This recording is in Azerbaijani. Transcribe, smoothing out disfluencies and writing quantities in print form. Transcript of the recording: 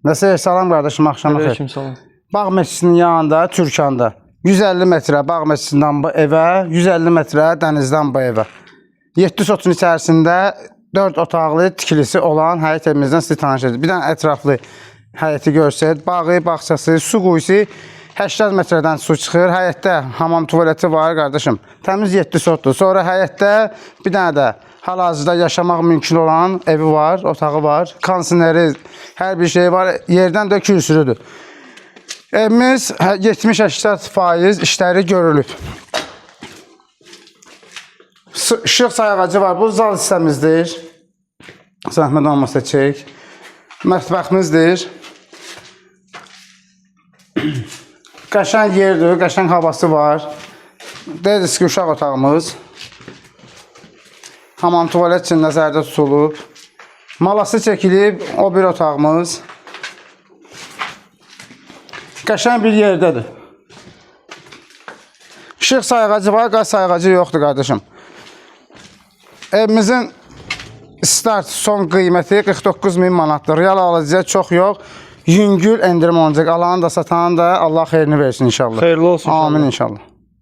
Nəsə, salam qardaşım, axşam xeyir. Aleyküm salam. Bağ məscidinin yanında, Türkanda. 150 metrə bağ məscidindən bu evə, 150 metrə dənizdən bu evə. 7 sotun içərisində 4 otaqlı tikilisi olan həyət evimizdən sizi tanış edir. Bir dənə ətraflı həyəti görsək, bağı, bağçası, su quyusu 80 metrədən su çıxır. Həyətdə hamam tuvaleti var qardaşım. Təmiz 7 sotdur. Sonra həyətdə bir dənə də hal-hazırda yaşamaq mümkün olan evi var, otağı var. Konsineri, hər bir şey var. Yerdən də kürsülüdür. Evimiz 70-80% işləri görülüb. Işıq sayğacı var. Bu zal hissəmizdir. Zəhmət olmasa çək. Mətbəximizdir. Qəşəng yerdir, qəşəng havası var. Deyirik ki, uşaq otağımız. Hamam tuvalet üçün nəzərdə tutulub. Malası çəkilib, o bir otağımız. Qəşəng bir yerdədir. İşıq sayğacı var, qaz sayğacı yoxdur qardaşım. Evimizin start son qiyməti 49.000 manatdır. Real alıcıya çox yox. Yüngül endirim olacaq. Alanı da satanı da Allah xeyrini versin inşallah. Xeyirli olsun. Amin inşallah.